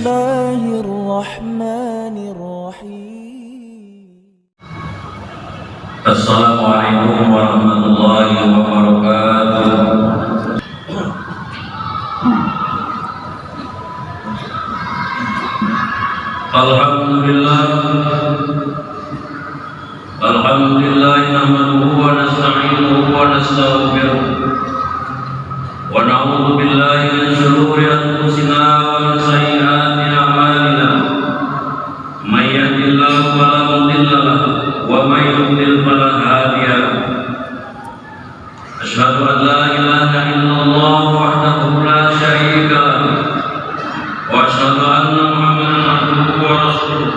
الله الرحمن الرحيم. السلام عليكم ورحمة الله وبركاته. Alhamdulillah nahmaduhu wa nasta'inuhu wa nastaghfiruh wa na'udzu billahi min shururi anfusina wa min sayyiati a'malina. May yahdihillahu fala mudilla lahu wa may yudlil fala hadiya lahu. Asyhadu an la ilaha illallah wahdahu la syarika lahu wa asyhadu anna Muhammadan abduhu wa rasuluh.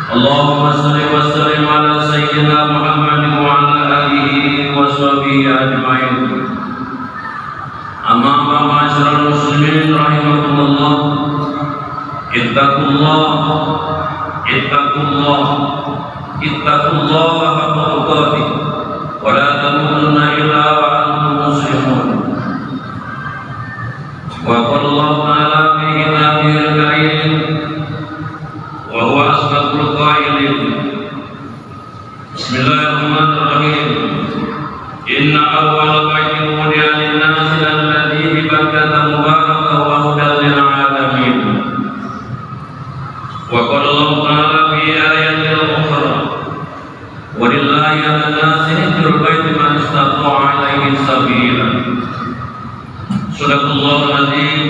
Allahumma salli wa sallim ala sayyidina Muhammadin wa ala alihi wa sahbihi ajma'in. Amma ba'du, ma'asyiral muslimin rahimakumullah. Ittaqullah haqqa tuqatih wa la tamutunna illa wa antum muslimun. Wa qala Allah ta'ala fi kitabihil karim wa huwa asdaqul qailin. Bismillahirrahmanirrahim. Inna awwala baitin wudi'a lin-nasi alladzi bi Bakkah mubarakan wa hudan lil alamin. Wa qala Allah ta'ala fi ayatil ukhra walillahi 'alan nasi hajjul baiti man istata'a ilaihi sabila. Sadaqallahul azim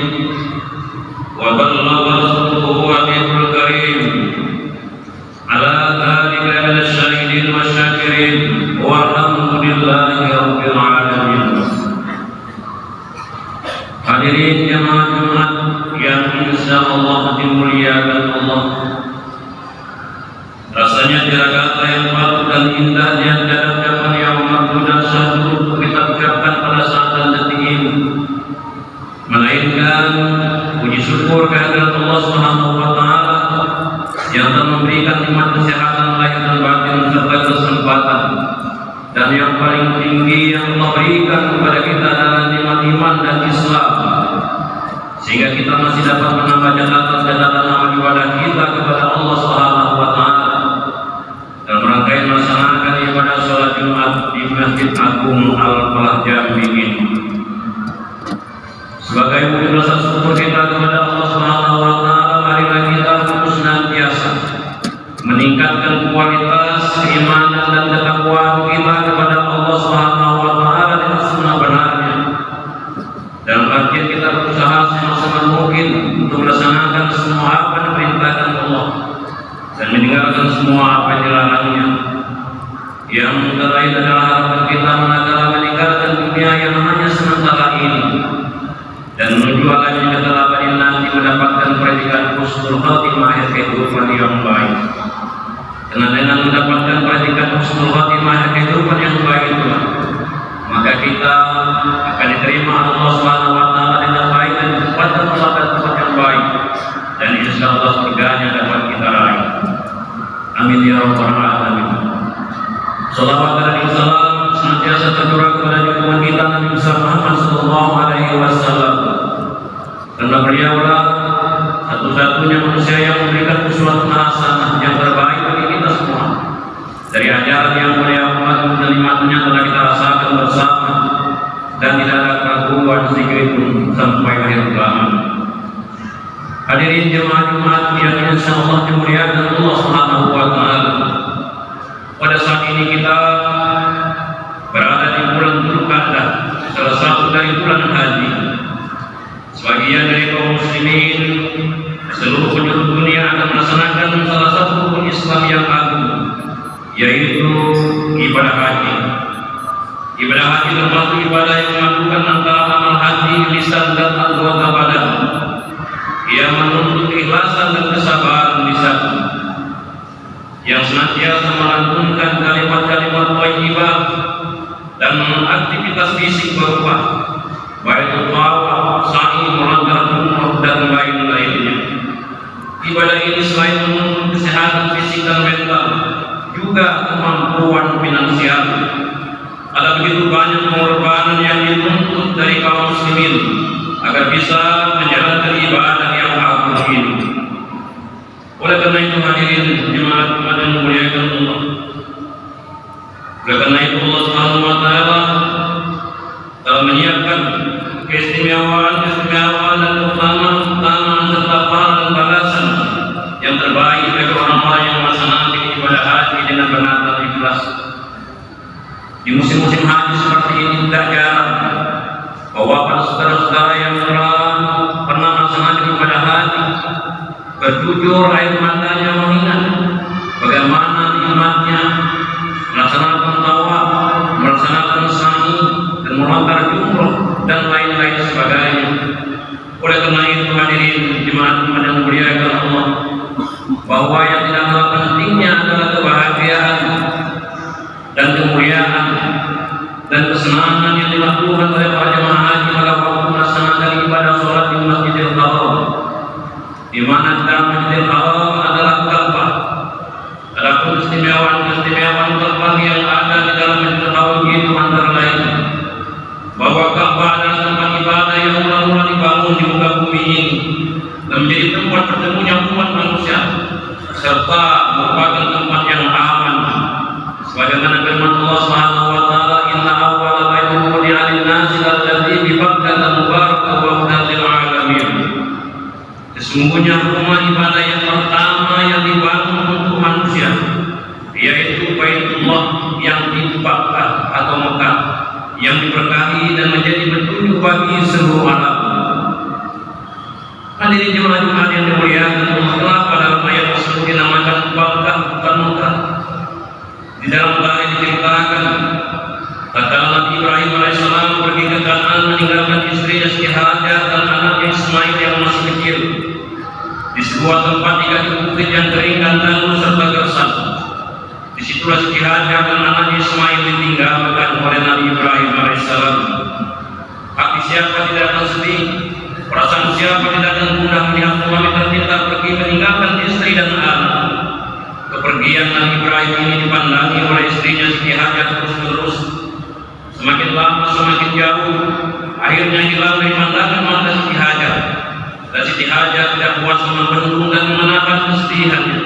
wa ballagha rasuluhu nabiyul karim. Ala dzalika minasy syahidin wasyakirin walhamdulillahi rabbil alamin. Hadirin jemaah Jumat yang insyaallah dimuliakan Allah. Rasanya tiada kata yang patut dan indah di antara ucapan yang mampu dan satu untuk kita ucapkan pada saat dan detik ini, melainkan puji syukur kehadirat Allah Subhanahu wa taala yang telah memberikan nikmat kesehatan lahir dan batin serta kesempatan, dan yang paling tinggi yang Allah berikan kepada kita adalah nikmat iman dan Islam, sehingga kita masih dapat menambah catatan amal ibadah kita kepada Allah Subhanahu wa taala dalam rangkaian melaksanakan ibadah sholat Jumat di Masjid Agung Al-Falah Jambi ini. Sebagai wujud rasa syukur kita kepada Allah Subhanahu wa taala, marilah kita terus senantiasa meningkatkan kualitas keimanan dan ketakwaan kita kepada Allah Subhanahu wa taala dengan sebenar-benarnya. Dalam artian kita berusaha semaksimal mungkin untuk melaksanakan semua apa yang diperintahkan Allah dan meninggalkan semua apa yang dilarangnya. Yang terakhir adalah harapan kita manakala meninggalkan dunia yang hanya sementara ini dan menuju alam yang kekal abadi nanti mendapatkan predikat husnul khatimah, akhir kehidupan yang baik. Karena dengan mendapatkan predikat husnul khatimah, akhir kehidupan yang baik itulah, maka kita akan diterima Allah Subhanahu wa taala dengan baik dan ditempatkan Allah pada tempat yang baik, dan insyaallah surganya dapat kita raih. Amin ya rabbal alamin. Salawat dan salam senantiasa tercurah kepada junjungan kita Nabi besar Muhammad sallallahu alaihi wasallam, karena beliaulah satu-satunya manusia yang memberikan uswatun hasanah yang terbaik bagi kita semua. Dari ajaran yang mulia umat dan nikmatnya telah kita rasakan bersama, dan tidak ada keraguan sedikit pun sampai akhir zaman. Hadirin jemaah Jumat yang insyaallah dimuliakan Allah Subhanahu wa taala. Pada saat ini kita berada di bulan Dzulqa'dah, salah satu dari bulan haji. Sebagian dari kaum muslimin seluruh penjuru dunia akan melaksanakan salah satu rukun Islam yang agung, yaitu ibadah haji. Ibadah haji termasuk ibadah yang melakukan antara amal hati, lisan dan anggota badan, yang menuntut keikhlasan dan kesabaran lisan, yang senantiasa melantunkan kalimat-kalimat thayyibah dan aktivitas fisik berupa baik tawaf, sa'i, melanggar umrah dan lain-lainnya. Ibadah ini selain menuntut kesehatan fisik dan mental, juga kemampuan finansial. Ada begitu banyak pengorbanan yang dituntut dari kaum muslimin agar bisa menjalankan ibadah yang agung. hidup. Oleh karena itu hadirin jemaat yang dimuliakan Allah, oleh karena itu Allah Subhanahu wa taala telah menyiapkan keistimewaan dan keutamaan serta pahala dan balasan yang terbaik bagi orang-orang yang melaksanakan ibadah haji dengan benar dan ikhlas. Di musim-musim haji seperti ini tidak jarang bahwa para saudara-saudara yang pernah melaksanakan ibadah haji berjujur air matanya mengingat bagaimana nikmatnya melaksanakan tawaf, melaksanakan sa'i dan melontar jumroh dan lain-lain sebagainya. Oleh karena itu hadirin jemaat yang dimuliakan Allah, bahwa yang tidak kalah pentingnya adalah kebahagiaan dan kemuliaan dan kesenangan yang dilakukan oleh para jemaah haji pada waktu melaksanakan ibadah sholat di Masjidil Haram, di mana dalam Masjidil Haram adalah Ka'bah. Adapun keistimewaan Ka'bah yang ada di dalam Masjidil Haram itu antara lain bahwa Ka'bah adalah tempat ibadah yang mula-mula dibangun di muka bumi ini dan menjadi tempat pertemuan umat manusia serta merupakan tempat yang aman. Sebagaimana firman Allah Subhanahu wa taala, "Inna awwala baitin wudi'a lin-nasi alladzi bi Bakkah mubarakan wa hudan lil 'alamin." Sesungguhnya rumah ibadah yang pertama yang dibangun untuk manusia yaitu Baitullah yang di Bakkah atau Mekah, yang diberkahi dan menjadi petunjuk bagi seluruh alam. Hadirin jemaah yang dimuliakan Allah, kenapa dalam ayat tersebut dinamakan Bakkah bukan Mekah? Di dalam ayat diceritakan tatkala Nabi Ibrahim alaihissalam pergi ke Kanaan meninggalkan istrinya Siti Hajar dan anaknya Ismail yang masih kecil di sebuah tempat di kaki bukit yang kering dan tandus serta gersang. Disitulah Siti Hajar dan anaknya Ismail ditinggalkan oleh Nabi Ibrahim alaihissalam. Hati siapa tidak akan sedih, perasaan siapa tidak akan mudah melihat suami tercinta pergi meninggalkan istri dan anak. Kepergian Nabi Ibrahim ini dipandangi oleh istrinya Siti Hajar terus-menerus. Semakin lama semakin jauh, akhirnya hilang dari pandangan mata Siti Hajar. Dan Siti Hajar tidak kuasa membendung dan menahan kesedihannya.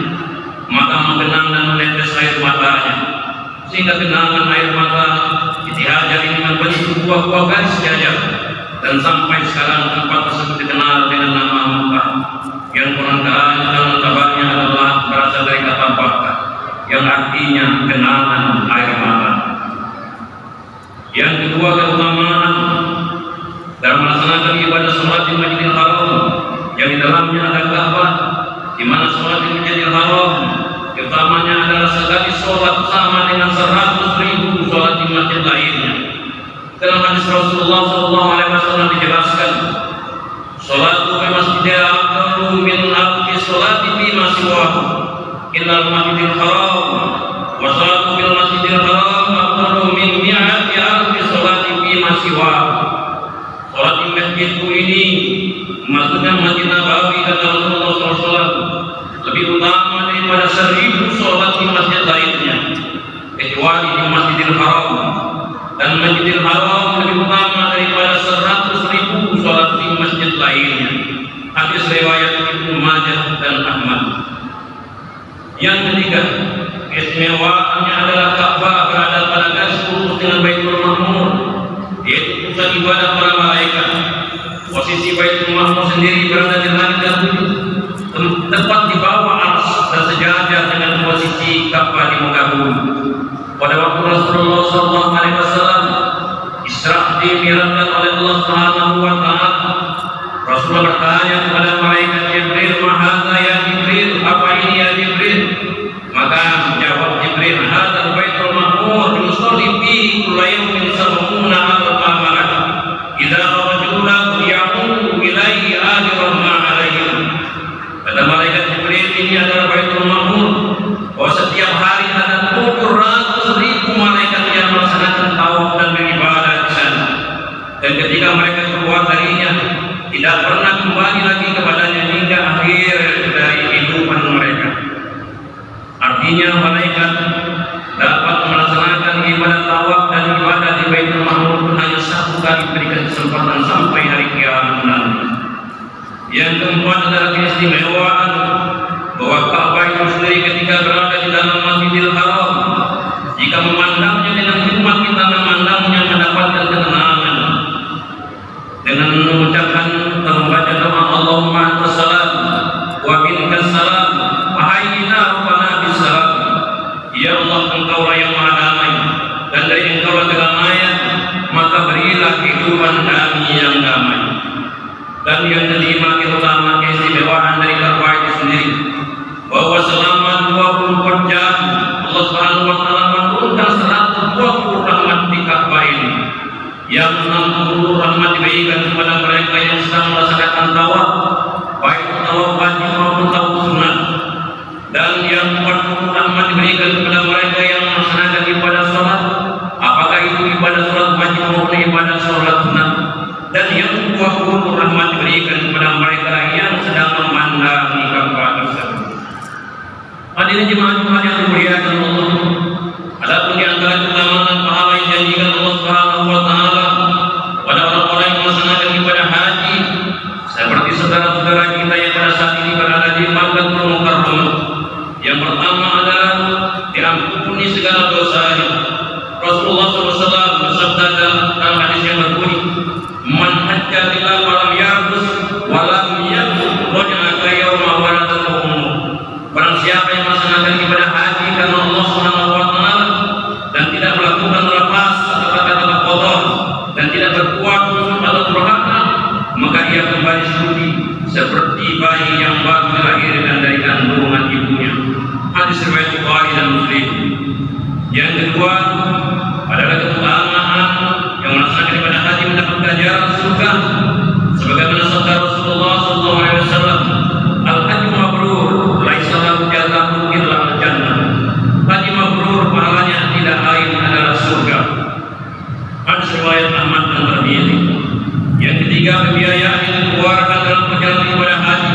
Maka menggenang dan menetes air matanya, sehingga genangan air mata Siti Hajar ini membentuk buah-buah garis jajar. Dan sampai sekarang tempat tersebut dikenal dengan nama Mekah, yang konon kabarnya adalah berasal dari kata Bakkah, yang artinya genangan air mata. Yang kedua, keutamaan dalam melaksanakan ibadah sholat di Masjidil Haram, yang di dalamnya ada Ka'bah, di mana sholat di Masjidil Haram keutamanya adalah sekali sholat sama dengan 100.000 sholat di masjid lainnya. Dalam hadis Rasulullah SAW dijelaskan, "Sholatu fi masjidil afdalu min alfi sholati fi ma siwahu illal masjidil haram, wa sholatu fil masjidil haram afdalu min mi'ati alfi sholati fi ma siwahu." Sholat di masjidku ini, maksudnya Masjid Nabawi, kata Rasulullah SAW, lebih utama daripada 1.000 sholat di masjid lainnya kecuali di Masjidil Haram, dan Masjidil Haram lebih utama daripada 100.000 sholat di masjid lainnya. Hadis riwayat Ibnu Majah dan Ahmad. Yang ketiga, keistimewaannya adalah Ka'bah berada pada garis lurus dengan Baitul Ma'mur, yaitu pusat ibadah para malaikat. Posisi Baitul Ma'mur sendiri berada di langit dan bumi, tepat di bawah arsy dan sejajar dengan posisi Ka'bah di muka bumi. Pada waktu Rasulullah SAW Isra dimi'rajkan oleh Allah Subhanahu wa taala, Rasulullah bertanya kepada malaikat Jibril, "Ma hadza ya Jibril?" Apa ini ya Jibril? Maka jawab Jibril, "Hadzal Baitul Ma'mur yusalli fihi kullu yawmin 70 alfa malak. Idza rajulan ya'udu ilaihi ajran ma alaihi." Kata malaikat Jibril, ini adalah Baitul Ma'mur, bahwa setiap hari ada 700.000 malaikat yang melaksanakan tawaf dan beribadah di sana. Dan ketika mereka keluar darinya, tidak pernah kembali lagi kepadanya hingga akhir dari kehidupan mereka. Artinya malaikat dapat melaksanakan ibadah tawaf dan ibadah di Baitul Ma'mur hanya satu kali, berikan kesempatan sampai hari kiamat nanti. Yang keempat adalah keistimewaan bahwa Ka'bah itu sendiri ketika berada di dalam Masjidil Haram, jika memandangnya dengan hikmat kita memandangnya mendapatkan ketenangan dengan mengucapkan membaca doa Allahumma antas salam wa minkas salam wa hayyina rabbana bis salam. Ya Allah, Engkaulah yang Maha Damai dan dari Engkaulah kedamaian, maka berilah kehidupan kami yang damai. Dan yang kelima, keutamaan keistimewaan dari Ka'bah itu sendiri, bahwa selama 24 jam Allah Subhanahu wa taala menurunkan 120 rahmat di Ka'bah ini. Yang 60 rahmat diberikan kepada mereka yang sedang melaksanakan tawaf, baik tawaf wajib maupun tawaf sunat. Dan yang 40 rahmat diberikan kepada mereka yang melaksanakan ibadah salat, apakah itu ibadah salat wajib maupun ibadah salat sunat. Dan yang 20 rahmat diberikan kepada mereka yang sedang memandangi Ka'bah tersebut. Hadirin jemaah yang dimuliakan Allah, adapun di antara keutamaan pahala yang dijanjikan Allah Subhanahu wa taala pada orang-orang yang melaksanakan ibadah haji, seperti saudara-saudara kita yang pada saat ini berada di Makkahul Mukarramah. Yang pertama adalah diampuni segala dosanya. Rasulullah SAW bersabda dalam hadis yang berbunyi, "Man hajja billah walam yarfus walam yafsuq raja'a ka yauma waladatu ummuh." Barang siapa yang melaksanakan ibadah haji karena Allah Subhanahu wa taala dan tidak melakukan lepas atau kata-kata kotor dan tidak berbuat busuk atau durhaka, maka ia kembali suci seperti bayi yang baru dilahirkan dari kandungan ibunya. Hadis riwayat Bukhari dan Muslim. Yang kedua adalah keutamaan yang melaksanakan ibadah haji mendapat ganjaran surga, sebagaimana sabda Rasulullah SAW, "Al-hajju mabrur, laisa lahu jazaa'un illa al-jannah." Haji mabrur pahalanya tidak lain adalah surga. Hadis riwayat Ahmad dan Tirmidzi. Yang ketiga, pembiayaan yang dikeluarkan dalam perjalanan ibadah haji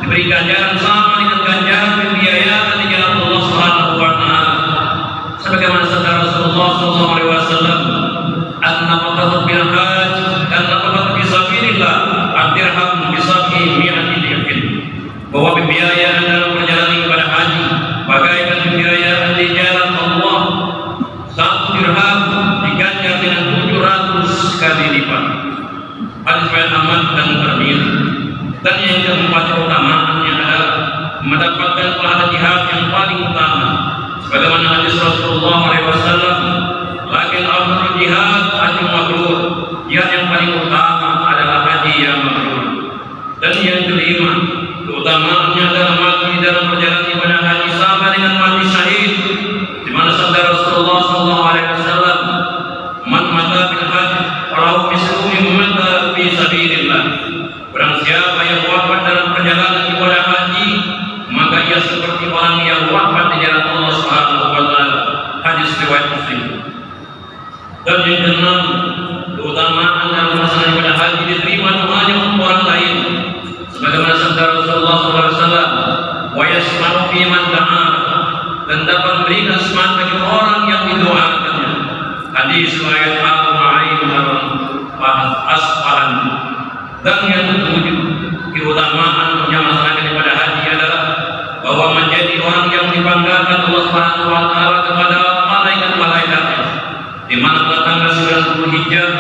diberi ganjaran sama dengan ganjaran pembiayaan di jalan Allah Subhanahu wa taala. Sebagaimana sabda Rasulullah SAW, "An-nafaqatu bil hajj kan-nafaqatu fi sabilillah, ad-dirham bi sab'i mi'ati dirham." Bahwa pembiayaan dalam perjalanan ibadah haji bagaikan pembiayaan di jalan Allah. 1 dirham diganjar dengan 700 kali lipat. Hadis riwayat Ahmad dan Tirmidzi. Dan yang keempat keutamaannya adalah mendapatkan pahala jihad yang paling utama. Sebagaimana hadis Rasulullah SAW, "Lakin afdalul jihad haji mabrur." Jihad yang paling utama adalah haji yang mabrur. Dan yang kelima, keutamaannya adalah mati dalam perjalanan ibadah haji sama dengan mati syahid, di mana sabda Rasulullah SAW, "Man mata bil haji falahu mislu mimman mata fi sabilillah." Barang siapa yang wafat dalam perjalanan ibadah haji, maka ia seperti orang yang wafat di jalan Allah Subhanahu wa taala. Hadis riwayat Muslim. Dan yang keenam, keutamaan dalam melaksanakan ibadah haji diterima doanya untuk orang lain. Sebagaimana sabda Rasulullah SAW, "Wa yasma'u fi man da'a," dan dapat memberikan semangat bagi orang yang didoakannya. Hadis riwayat Abu Nu'aim Al-Asqalani. Dan yang ketujuh, keutamaan yang melaksanakan ibadah haji adalah bahwa menjadi orang yang dibanggakan Allah Subhanahu wa taala kepada malaikat-malaikatnya. Di mana pada tanggal 9 Dzulhijjah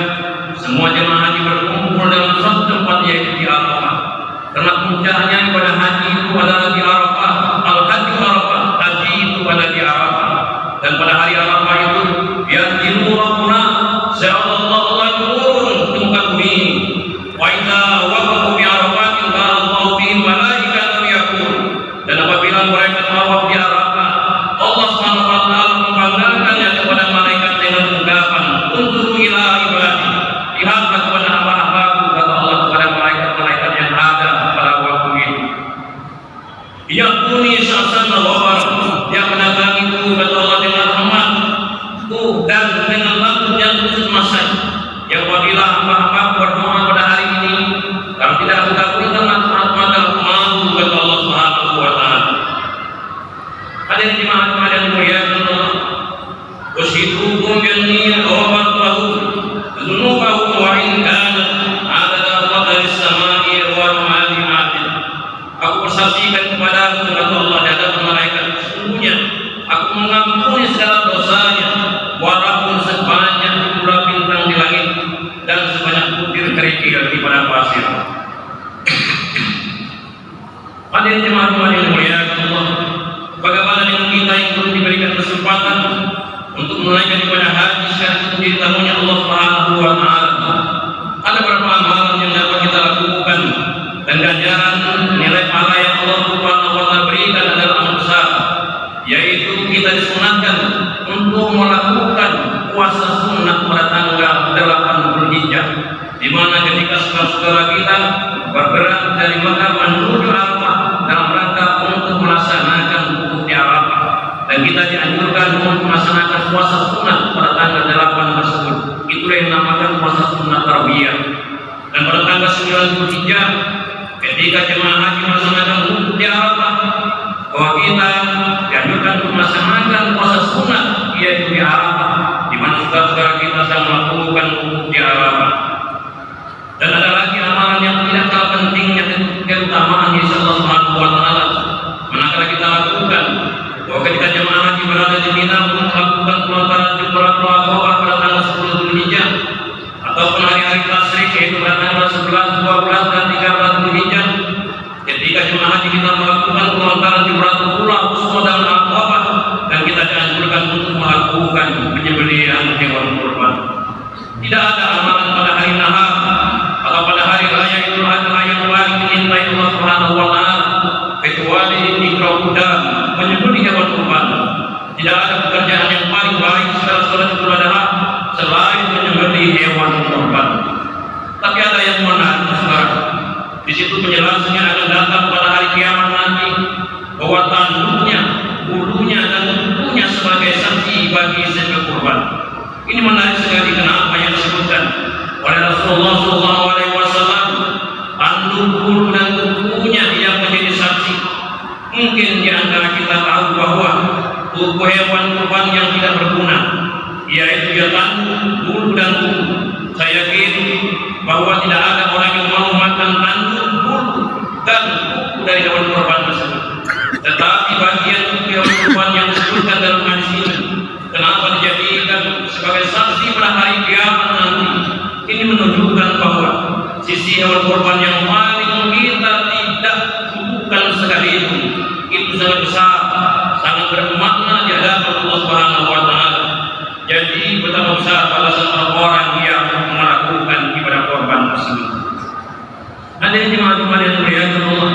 semua jemaah haji berkumpul dalam satu tempat, yaitu di Arafah. Karena puncaknya ibadah haji itu adalah di Arafah. Al-Hajju Arafah, haji itu pada di Arafah. Dan pada hari Arafah itu yanzilu rabbuna, seolah-olah Allah turun ke muka bumi. Wa idza waqafu bi Arafatin qala Allahu bihim malaikatan yaqul. Dan apabila mereka tawaf di Arafah, Allah Subhanahu wa taala membanggakannya kepada malaikat dengan ungkapan, "Unzuru ila ibadi." Lihatlah kepada hamba-hambaku, kata Allah kepada malaikat-malaikat yang ada pada waktu itu. Yaquni sa'san al-ghabar, yang mendatangiku, kata Allah, dengan rahmat-Ku dan dengan lampu yang khusus masai. Yang apabila hamba-hambaku berdoa pada hari ini, kalau tidak aku kabulkan maka aku malu, kata Allah Subhanahu wa taala. Hadirin jemaah yang dimuliakan Allah, "Ushidukum bi anni ghafartu lahum dzunubahum wa in kanat 'adada qadri as-sama'i wa ma'ali Bagaimana dengan kita yang belum diberikan kesempatan untuk menunaikan ibadah haji sekaligus menjadi tamunya Allah Subhanahu wa taala? Ada beberapa amalan yang dapat kita lakukan dan ganjaran nilai pahala yang Allah Subhanahu wa taala berikan adalah amat besar, yaitu kita disunatkan untuk melakukan puasa sunat pada tanggal 8 Dzulhijjah, di mana ketika saudara-saudara kita bergerak dari Makkah menuju Arafah dalam rangka untuk melaksanakan wukuf di Arafah, dan kita dianjurkan untuk melaksanakan puasa sunat pada tanggal 8 tersebut. Itulah yang dinamakan puasa sunat tarbiyah. Dan pada tanggal 9 Dzulhijjah ketika jemaah haji melaksanakan wukuf di Arafah, bahwa kita dianjurkan untuk melaksanakan puasa sunat yaitu di Arafah, di mana saudara-saudara kita sedang melakukan wukuf di Arafah. Dan ada lagi amalan yang tidak kalah pentingnya keutamaan insya Allah Subhanahu wa taala. Manakala kita lakukan bahwa ketika jemaah haji berada di Mina untuk melakukan pelontaran Jamratul Aqabah pada tanggal 10 Dzulhijjah ataupun hari-hari tasyrik yaitu pada tanggal 11, 12 dan 13 Dzulhijjah, ketika jemaah haji kita melakukan pelontaran Jamratul Wusta dan Aqabah, dan kita dianjurkan untuk melakukan penyembelihan hewan kurban. Tidak ada amalan pada hari nahar atau pada hari raya Idul Adha yang paling dicintai Allah Subhanahu wa taala kecuali ikrar kuda, menyembelih hewan kurban. Tidak ada pekerjaan yang paling baik setelah salat Idul Adha selain menyembelih hewan kurban. Tapi ada yang menarik, saudara. Di situ penjelasannya akan datang pada hari kiamat nanti bahwa tanduknya, bulunya dan tubuhnya sebagai saksi bagi sembelih kurban. Ini menarik sekali. Kenapa yang disebutkan oleh Rasulullah SAW, tanduk, bulu dan tubuhnya yang menjadi saksi. Mungkin di antara kita tahu bahwa tubuh hewan kurban yang tidak berguna, yaitu ya tanduk, bulu dan tubuh. Saya yakin bahwa tidak ada orang yang mau makan tanduk, bulu dan tubuh dari hewan kurban tersebut. Tetapi bagian tubuh hewan kurban yang disebutkan dalam hadis ini, kenapa dijadikan sebagai saksi pada hari kiamat nanti? Ini menunjukkan bahwa sisi hewan kurban yang paling kita tidak butuhkan sekali itu sangat besar, sangat bermakna di hadapan Allah Subhanahu wa taala. Jadi betapa besar balasan orang yang melakukan ibadah kurban tersebut. Ada yang jemaah-jemaah yang dimuliakan Allah.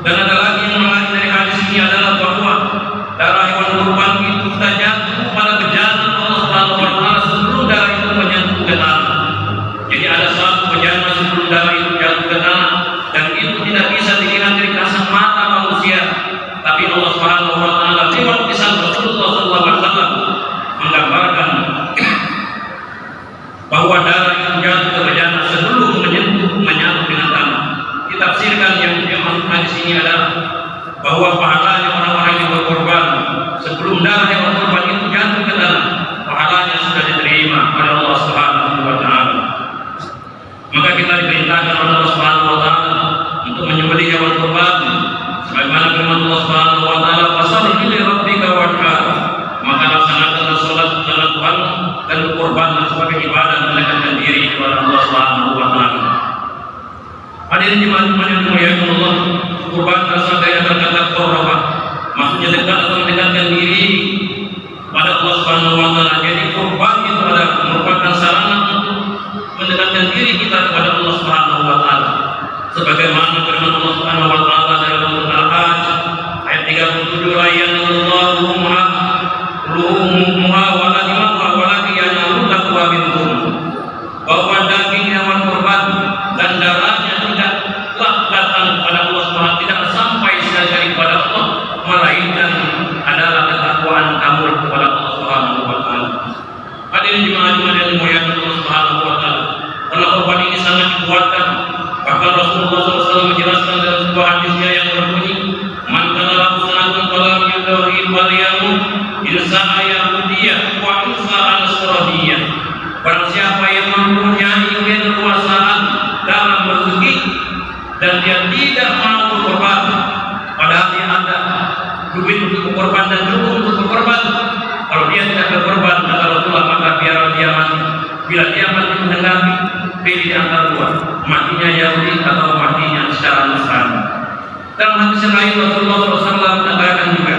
Dan ada lagi yang menarik dari hadis ini adalah bahwa darah hewan kurban itu kita jatuh pada bejana Allah Subhanahu wa taala sebelum darah itu menyentuh ke tanah. Jadi ada satu bejana sebelum darah itu jatuh ke tanah, dan itu tidak bisa dilihat dari kasat mata manusia. Tapi Allah Subhanahu wa taala lewat lisan Rasulullah SAW menggambarkan bahwa darah itu jatuh ke bejana sebelum menyatu dengan tanah. Ditafsirkan yang dimaksud hadis ini adalah bahwa pahalanya orang-orang yang berkorban sebelum darah hewan kurban itu jatuh ke tanah, pahalanya sudah diterima oleh Allah Subhanahu wa taala. Maka kita diperintahkan oleh Allah Subhanahu wa taala untuk menyembelih hewan kurban sebagaimana firman Allah Subhanahu wa taala, "Fasholli li rabbika wanhar." Maka laksanakanlah salat kepada Tuhan dan kurban sebagai ibadah mendekatkan diri kepada Allah Subhanahu wa taala. Hadirin jemaah yang dimuliakan Allah, kurban berasal dari kata qurrabah, maksudnya dekat atau mendekatkan diri pada Allah Subhanahu wa taala. Jadi kurban itu adalah merupakan sarana untuk mendekatkan diri kita kepada Allah Subhanahu wa taala. Sebagaimana firman Allah Subhanahu wa taala dalam surah Al-Hajj ayat 37, "La yanallahu luhumuha wa la dimaha walakin yanalu taqwa minkum." Bahwa daging hewan kurban dan darahnya tidaklah datang kepada Allah Subhanahu, tidak sampai sekali kepada Allah, melainkan adalah ketakwaan kamu kepada Allah Subhanahu wa taala. Hadirin jemaah yang dimuliakan Allah Subhanahu wa taala, karena kurban ini sangat dikuatkan. Bahkan Rasulullah SAW menjelaskan dalam sebuah hadisnya yang berbunyi, "Man kana lahu sanatun falam yudawi waliyamu insa'a yahudiyah wa insa'a nasraniyah." Barang siapa yang mempunyai kekuasaan dalam berzeki dan dia tidak mau berkorban, padahal dia ada duit untuk berkorban dan cukup untuk berkorban, kalau dia tidak berkorban, kata Rasulullah, maka biarlah dia mati. Bila dia mati mendengar, pilih di antara dua, matinya Yahudi atau matinya secara Nasrani. Dalam hadis yang lain Rasulullah SAW mengatakan juga,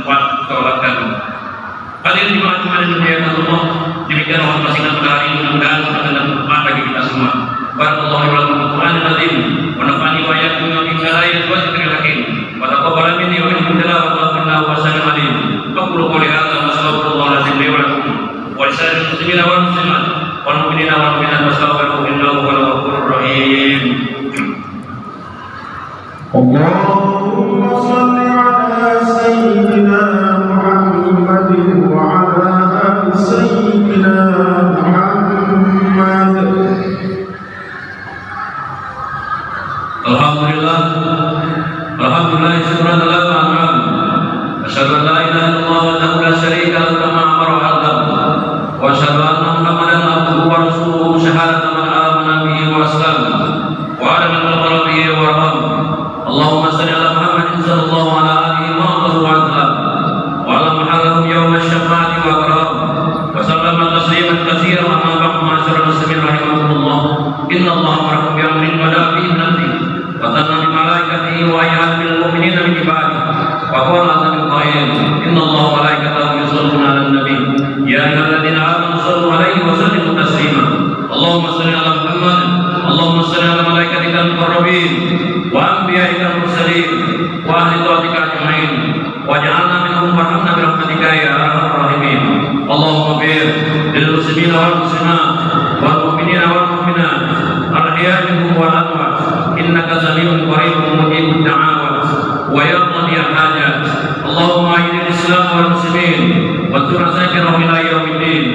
tempat sholat kami. Hadirin jemaah yang dimuliakan Allah, demikian waktu masingkat pada hari ini, mudah-mudahan akan bermanfaat bagi kita semua. Barakallahu li wa lakum bil Qur'anil azim wa nafa'ani wa iyyakum bima ayat wa dzikril hakim wa taqabbal minni wa minkum tilawatan innahu was-sami'ul 'alim. Aqulu qawli hadza wa astaghfirullahal azim li wa lakum wa lisa'iril muslimina wal muslimat wal mu'minina wal mu'minat wastaghfiruhu innahu huwal ghafurur rahim. Allahumma shalli ala sayyidina Muhammadin wa ala ali sayyidina Muhammad. Alhamdulillah, alhamdulillah, syukuran lillahi wa ta'ala. Asyhadu an la ilaha illallah wahdahu la syarika lahu kama amara wa adzama. Wa asyhadu anna Muhammadan abduhu wa rasuluhu syahadatan man amana bihi wa aslama. Wa ala man amara bihi wa raham. Allahumma salli ala Muhammadin sallallahu ala alihi wa sallam. Wa ala mahallahum yawm asy-syafa'ati wa karam. Wa sallama tasliman katsiran amma ba'du ma'asyiral muslimin rahimakumullah. Inna Allaha amarakum bi amrin bada'a bihi nafsi. وَتَنَّ بِمَلَائِكَتِهِ وَأَيَّادَ بِالْمُؤْمِنِينَ مِنْ عِبَادِهِ وَقَالَ عَزَّ مِنْ قَائِلٍ إِنَّ اللَّهَ وَمَلَائِكَتَهُ يُصَلُّونَ عَلَى النَّبِيِّ يَا أَيُّهَا الَّذِينَ آمَنُوا صَلُّوا عَلَيْهِ وَسَلِّمُوا تَسْلِيمًا اللهم صل على محمد اللهم صل على ملائكتك المقربين وأنبيائك المرسلين وأهل طاعتك أجمعين واجعلنا منهم وارحمنا برحمتك يا أرحم الراحمين اللهم اغفر للمسلمين والمسلمات والمؤمنين والمؤمنات الأحياء منهم والأموات إنك سميع قريب مجيب الدعوات ويقضي الحاجات اللهم أعز الإسلام والمسلمين وانصر سائرهم إلى يوم الدين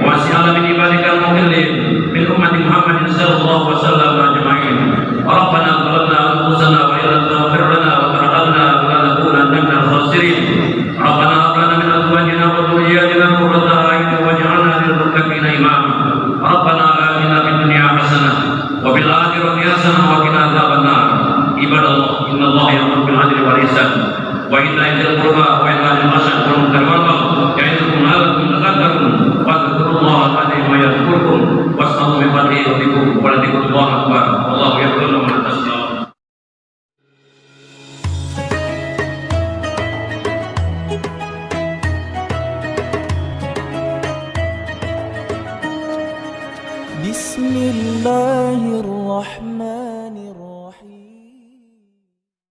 واسع من عبادك المخلصين من أمة محمد صلى الله وسلم أجمعين ربنا ظلمنا أنفسنا وإن لم تغفر لنا وترحمنا لنكونن من الخاسرين ربنا هب لنا من أزواجنا وذرياتنا قرة أعين واجعلنا للمتقين إماما ربنا آتنا في الدنيا حسنة وفي الآخرة حسنة وقنا عذاب النار عباد الله إن الله يأمر بالعدل والإحسان وإيتاء ذي القربى وينهى عن الفحشاء والمنكر والبغي يعظكم لعلكم تذكرون واذكروا الله العظيم يذكركم واسألوا من فضله يؤتكم ولذكر الله أكبر والله يغفر لكم ما تسمعون. بسم الله الرحمن